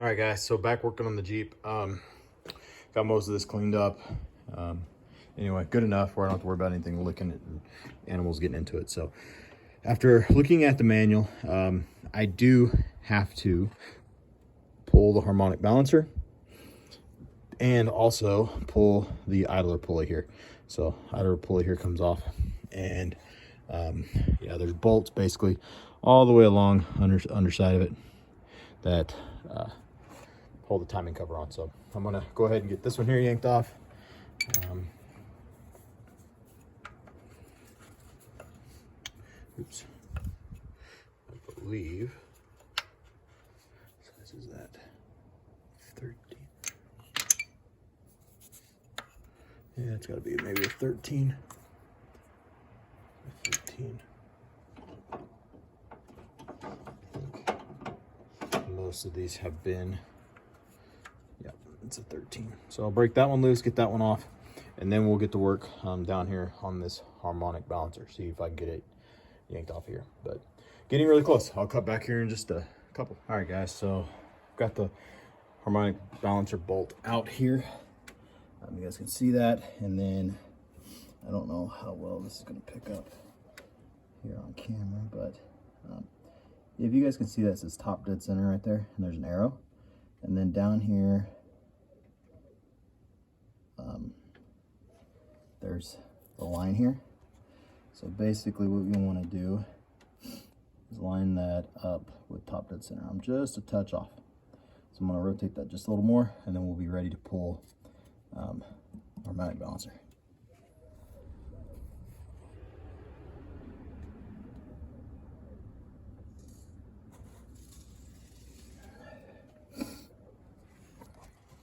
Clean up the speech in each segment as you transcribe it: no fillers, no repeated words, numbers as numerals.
All right, guys, so back working on the Jeep. Got most of this cleaned up. Anyway, good enough where I don't have to worry about anything licking it and animals getting into it. So after looking at the manual, I do have to pull the harmonic balancer and also pull the idler pulley here. So idler pulley here comes off, and yeah, there's bolts basically all the way along underside of it that hold the timing cover on. So I'm gonna go ahead and get this one here yanked off. Oops. I believe, so this is that 13. Yeah, it's gotta be maybe a 13. A 15. I think most of these have been, yeah, it's a 13. So I'll break that one loose, get that one off, and then we'll get to work down here on this harmonic balancer, see if I can get it yanked off here. But getting really close. I'll cut back here in just a couple. All right, guys, so I've got the harmonic balancer bolt out here. You guys can see that, and then I don't know how well this is going to pick up here on camera, but if you guys can see that, it says top dead center right there, and there's an arrow, and then down here there's the line here. So basically what we want to do is line that up with top dead center. I'm just a touch off, so I'm going to rotate that just a little more, and then we'll be ready to pull our harmonic balancer.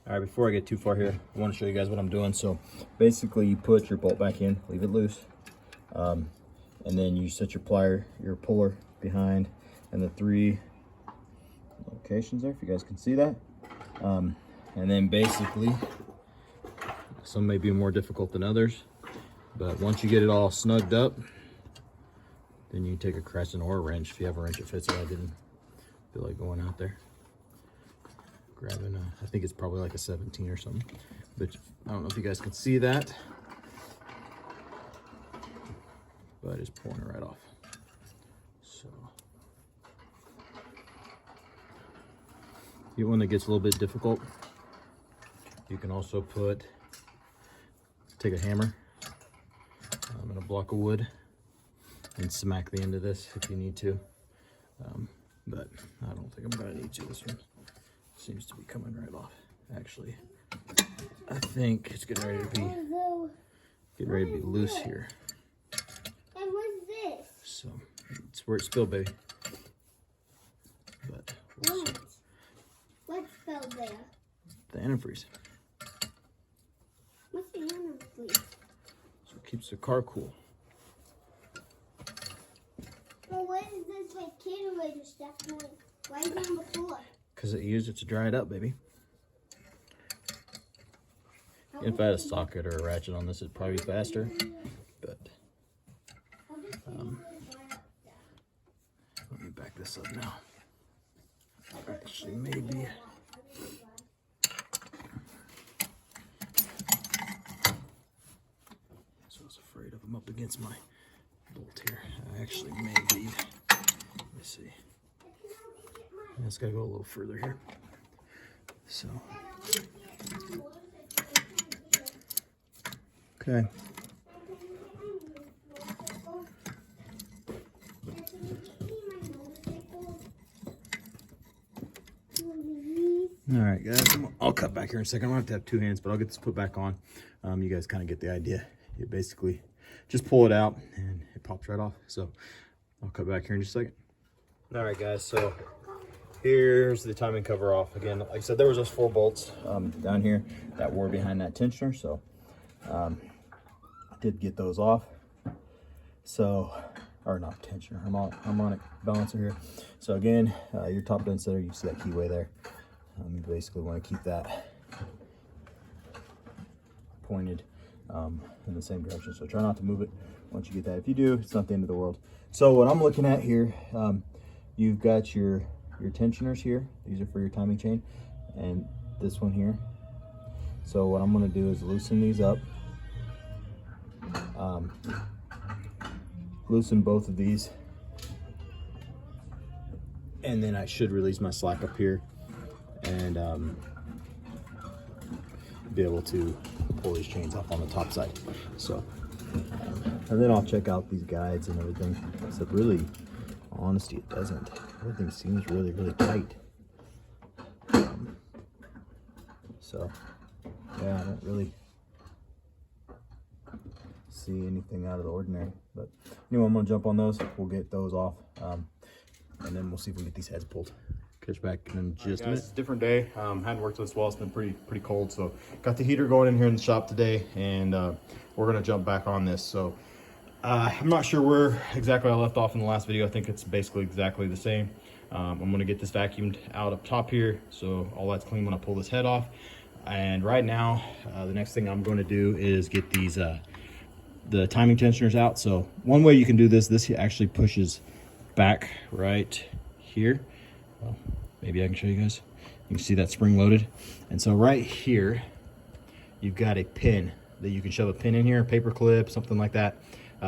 All right, before I get too far here, I want to show you guys what I'm doing. So basically you put your bolt back in, leave it loose, and then you set your plier, your puller behind, and the 3 locations there, if you guys can see that. And then basically, some may be more difficult than others, but once you get it all snugged up, then you take a crescent or a wrench, if you have a wrench that fits it. I didn't feel like going out there grabbing I think it's probably like a 17 or something, but I don't know if you guys can see that, but it's pulling it right off. So the one that gets a little bit difficult, you can also take a hammer and a block of wood and smack the end of this if you need to, but I don't think I'm gonna need to. This one seems to be coming right off. Actually, I think it's getting ready to be loose here. And what's this? So it's where it spilled, baby. But we'll see. What spelled there? The antifreeze. What's the antifreeze? So it keeps the car cool. Well, what is this like carburetor stuff doing? Why is it on the floor? Because it used it to dry it up, baby. If I had a socket or a ratchet on this, it'd probably be faster. But let me back this up now. Actually, maybe. So I was afraid of him up against my bolt here. I actually maybe. Let me see. It's got to go a little further here. So. Okay. All right, guys, I'll cut back here in a second. I'm gonna have to have 2 hands, but I'll get this put back on. You guys kind of get the idea. You basically just pull it out and it pops right off. So I'll cut back here in just a second. All right, guys, so here's the timing cover off. Again, like I said, there was those 4 bolts down here that were behind that tensioner. So I did get those off. So, or not tensioner, harmonic balancer here. So again, your top dead center, you see that keyway there. You basically want to keep that pointed in the same direction. So try not to move it once you get that. If you do, it's not the end of the world. So what I'm looking at here, you've got your tensioners here. These are for your timing chain. and this one here. So what I'm going to do is loosen these up, loosen both of these, and then I should release my slack up here and be able to pull these chains off on the top side. So and then I'll check out these guides and everything. Except really, honesty, it doesn't. Everything seems really, really tight. So yeah, I don't really see anything out of the ordinary. But anyway, I'm gonna jump on those. We'll get those off, and then we'll see if we can get these heads pulled. Catch back in just a minute. It's a different day. Hadn't worked this well. It's been pretty cold. So got the heater going in here in the shop today, and we're gonna jump back on this. So I'm not sure where exactly I left off in the last video. I think it's basically exactly the same. I'm gonna get this vacuumed out up top here, so all that's clean when I pull this head off. And right now, the next thing I'm going to do is get these the timing tensioners out. So one way you can do this actually pushes back right here. Well, maybe I can show you guys. You can see that spring loaded. And so right here, you've got a pin that you can shove a pin in here, a paper clip, something like that.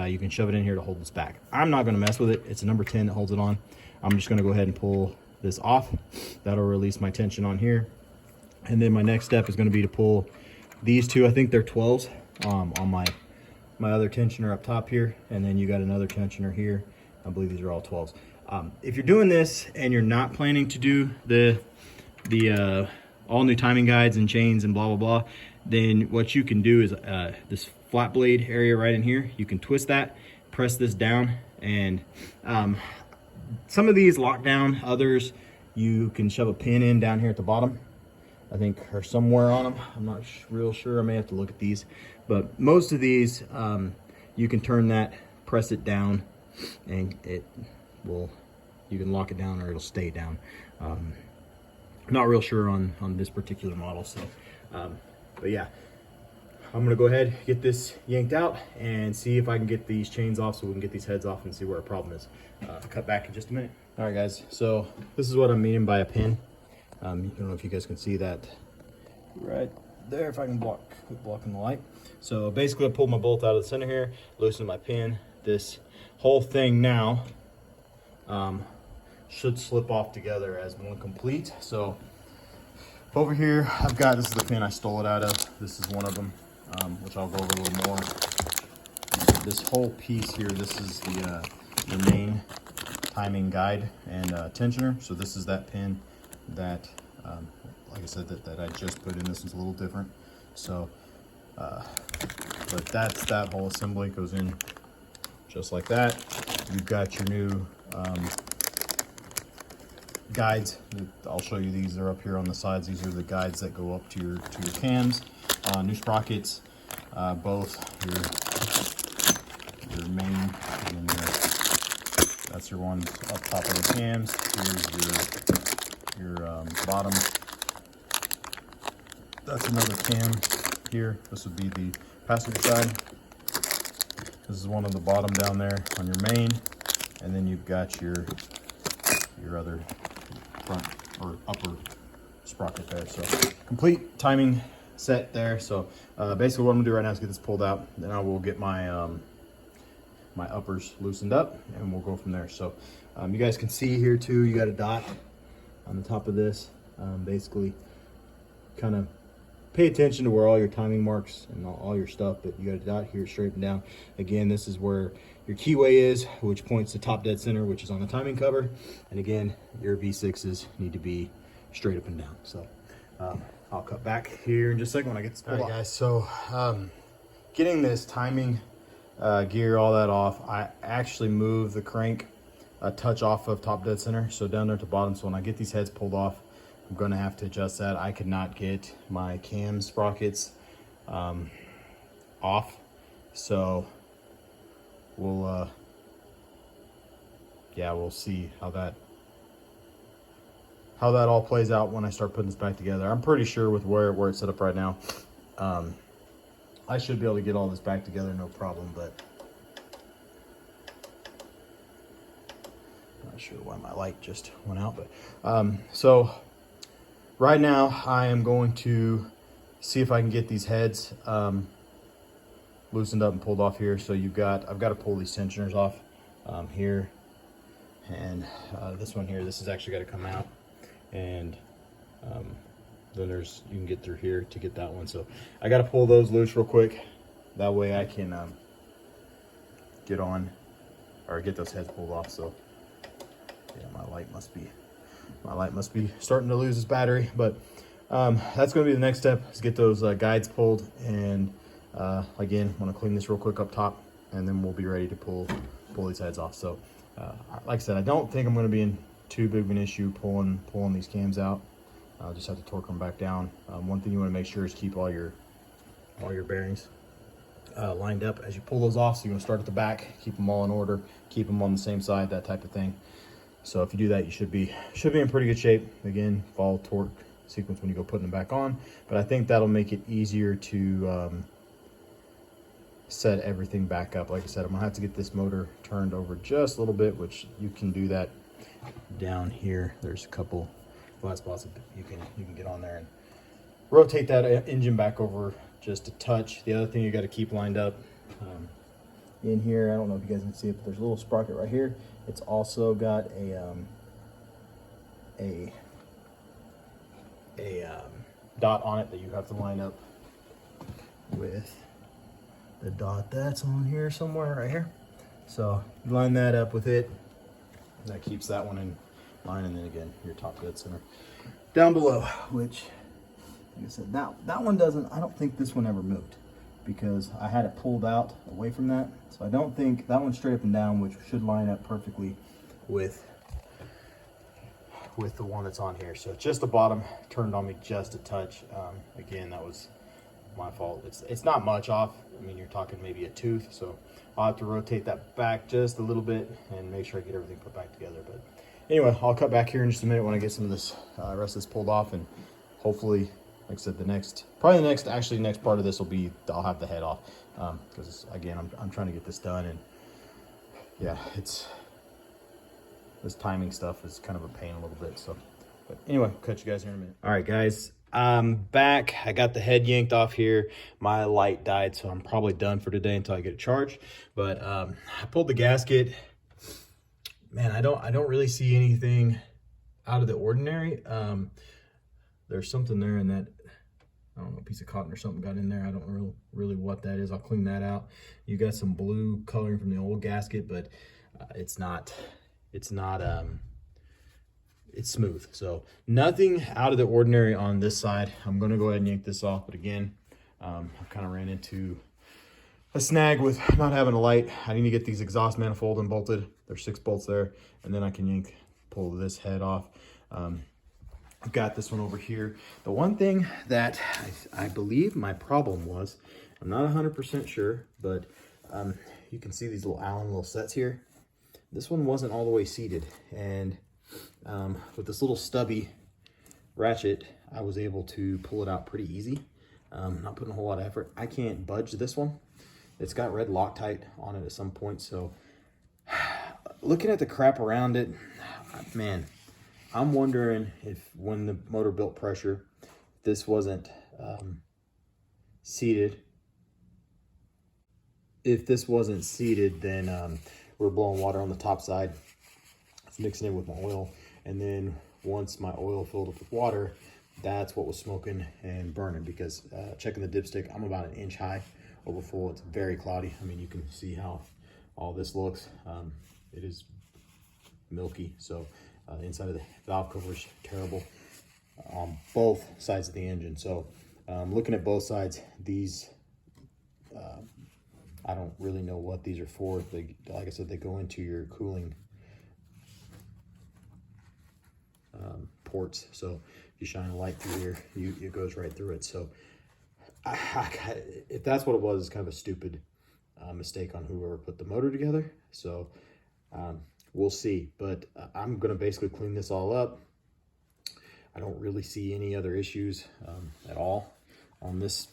You can shove it in here to hold this back. I'm not going to mess with it. It's a number 10 that holds it on. I'm just going to go ahead and pull this off. That'll release my tension on here. And then my next step is going to be to pull these two. I think they're 12s on my other tensioner up top here. And then you got another tensioner here. I believe these are all 12s. If you're doing this and you're not planning to do the all new timing guides and chains and blah, blah, blah, then what you can do is this flat blade area right in here, you can twist that, press this down, and some of these lock down, others you can shove a pin in down here at the bottom, I think, or somewhere on them. I'm not real sure. I may have to look at these, but most of these you can turn that, press it down, and it will, you can lock it down or it'll stay down. Not real sure on this particular model. So but yeah, I'm gonna go ahead, get this yanked out and see if I can get these chains off so we can get these heads off and see where our problem is. Cut back in just a minute. All right guys, so this is what I'm meaning by a pin. I don't know if you guys can see that right there, if I can quit blocking the light. So basically I pulled my bolt out of the center here, loosened my pin. This whole thing now should slip off together as one complete. So over here I've got, this is the pin I stole it out of. This is one of them, which I'll go over a little more. This whole piece here, this is the main timing guide and tensioner. So this is that pin that like I said, that I just put in. This is a little different. So but that's that whole assembly, goes in just like that. You've got your new guides. I'll show you these. They're up here on the sides. These are the guides that go up to your cams. New sprockets, both your main, and then that's your ones up top of the cams. Here's your bottom. That's another cam here. This would be the passenger side. This is one on the bottom down there on your main, and then you've got your other front or upper sprocket there. So complete timing set there. So basically what I'm gonna do right now is get this pulled out, then I will get my my uppers loosened up and we'll go from there. So you guys can see here too, you got a dot on the top of this. Basically kind of pay attention to where all your timing marks and all your stuff, but you got a dot here straight and down. Again, this is where your keyway is, which points to top dead center, which is on the timing cover. And again, your V6s need to be straight up and down. So I'll cut back here in just a second when I get this pulled off. All right guys, so getting this timing gear, all that off, I actually moved the crank a touch off of top dead center, so down there at the bottom. So when I get these heads pulled off, I'm gonna have to adjust that. I could not get my cam sprockets off, so we'll yeah, we'll see how that all plays out when I start putting this back together. I'm pretty sure with where it's set up right now, I should be able to get all this back together no problem, but not sure why my light just went out. But so right now I am going to see if I can get these heads loosened up and pulled off here. So I've got to pull these tensioners off here, and this one here, this has actually got to come out, and then you can get through here to get that one. So I got to pull those loose real quick. That way I can get those heads pulled off. So yeah, my light must be starting to lose its battery, but that's going to be the next step, is get those guides pulled. And again, want to clean this real quick up top, and then we'll be ready to pull these heads off. So like I said, I don't think I'm going to be in too big of an issue pulling these cams out. I'll just have to torque them back down. One thing you want to make sure is keep all your bearings lined up as you pull those off. So you want to start at the back, keep them all in order, keep them on the same side, that type of thing. So if you do that, you should be in pretty good shape. Again, follow torque sequence when you go putting them back on. But I think that'll make it easier to set everything back up. Like I said, I'm gonna have to get this motor turned over just a little bit, which you can do that down here. There's a couple flat spots that you can get on there and rotate that engine back over just a touch. The other thing you got to keep lined up in here, I don't know if you guys can see it, but there's a little sprocket right here. It's also got a dot on it that you have to line up with the dot that's on here somewhere right here. So you line that up with it. That keeps that one in line, and then again your top dead center down below, which, like I said, that one doesn't, I don't think this one ever moved, because I had it pulled out away from that. So I don't think that one's straight up and down, which should line up perfectly with the one that's on here. So just the bottom turned on me just a touch. Again, that was my fault. It's not much off. I mean, you're talking maybe a tooth, so I'll have to rotate that back just a little bit and make sure I get everything put back together. But anyway, I'll cut back here in just a minute when I get some of this rest of this pulled off, and hopefully, like I said, the next part of this will be, I'll have the head off, because again, I'm trying to get this done, and yeah, this timing stuff is kind of a pain a little bit. So, but anyway, catch you guys here in a minute. All right, guys, I'm back. I got the head yanked off here. My light died, so I'm probably done for today until I get a charge. But I pulled the gasket. Man, I don't really see anything out of the ordinary. There's something there in that, I don't know, piece of cotton or something got in there. I don't know really what that is. I'll clean that out. You got some blue coloring from the old gasket, but it's smooth. So nothing out of the ordinary on this side. I'm gonna go ahead and yank this off, but again, I kind of ran into a snag with not having a light. I need to get these exhaust manifold and bolted. There's 6 bolts there, and then I can pull this head off. I've got this one over here. The one thing that I believe my problem was, I'm not 100% sure, but you can see these little Allen little sets here. This one wasn't all the way seated, and with this little stubby ratchet, I was able to pull it out pretty easy. Not putting a whole lot of effort. I can't budge this one. It's got red Loctite on it at some point, so looking at the crap around it, man, I'm wondering if when the motor built pressure, this wasn't seated. If this wasn't seated, then we're blowing water on the top side. It's mixing it with my oil, and then once my oil filled up with water, that's what was smoking and burning. Because checking the dipstick, I'm about 1 inch high over full. It's very cloudy. I mean, you can see how all this looks. It is milky. So inside of the valve cover is terrible on both sides of the engine. So looking at both sides, these I don't really know what these are for. Like I said, they go into your cooling ports. So if you shine a light through here, it goes right through it. So if that's what it was, it's kind of a stupid mistake on whoever put the motor together. So we'll see. But I'm going to basically clean this all up. I don't really see any other issues at all on this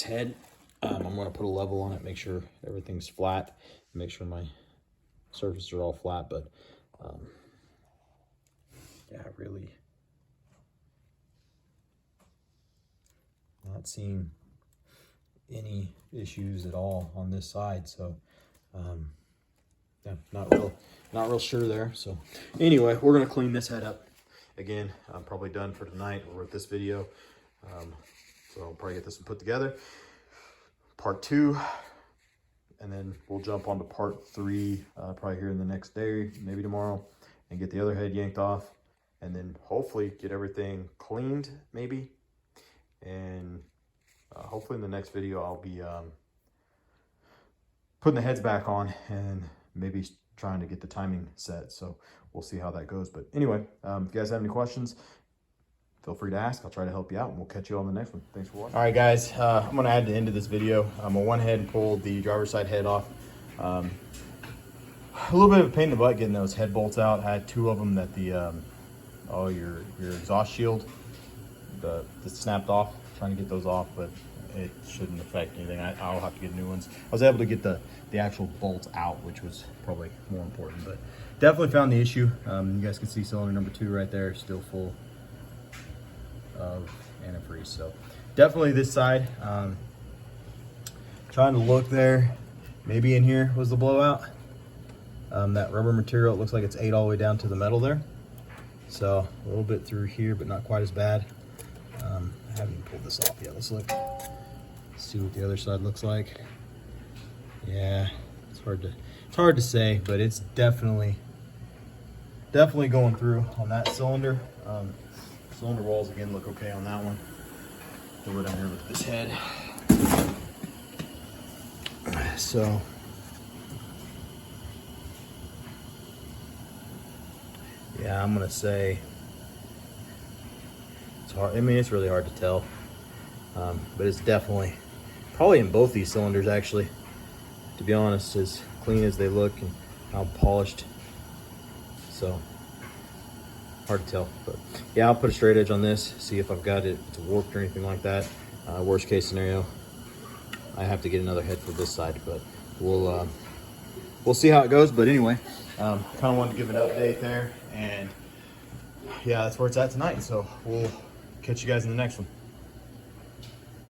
head. I'm going to put a level on it, make sure everything's flat, make sure my surfaces are all flat. But yeah, not seeing any issues at all on this side. So yeah, not real sure there. So anyway, we're gonna clean this head up. Again, I'm probably done for tonight or with this video. So I'll probably get this one put together. Part 2, and then we'll jump on to part 3 probably here in the next day, maybe tomorrow, and get the other head yanked off, and then hopefully get everything cleaned maybe. And hopefully in the next video I'll be putting the heads back on and maybe trying to get the timing set. So we'll see how that goes. But anyway, if you guys have any questions, feel free to ask. I'll try to help you out, and we'll catch you on the next one. Thanks for watching. All right, guys, I'm going to add the end of this video. I went ahead and pulled the driver's side head off. A little bit of a pain in the butt getting those head bolts out. I had 2 of them that the your exhaust shield that snapped off. Trying to get those off, but it shouldn't affect anything. I'll have to get new ones. I was able to get the actual bolts out, which was probably more important, but definitely found the issue. You guys can see cylinder number 2 right there, still full of antifreeze. So definitely this side. Trying to look there, maybe in here was the blowout. That rubber material, it looks like it's ate all the way down to the metal there. So a little bit through here, but not quite as bad. I haven't even pulled this off yet. Let's look, see what the other side looks like. Yeah, it's hard to say, but it's definitely going through on that cylinder. Cylinder walls again look okay on that one. We'll go down here with this head. So yeah, I'm gonna say it's hard. I mean, it's really hard to tell, but it's definitely probably in both these cylinders, actually, to be honest, as clean as they look and how polished. So hard to tell, but yeah, I'll put a straight edge on this, see if I've got it warped or anything like that. Worst case scenario, I have to get another head for this side, but we'll see how it goes. But anyway, kind of wanted to give an update there, and yeah, that's where it's at tonight. So we'll catch you guys in the next one.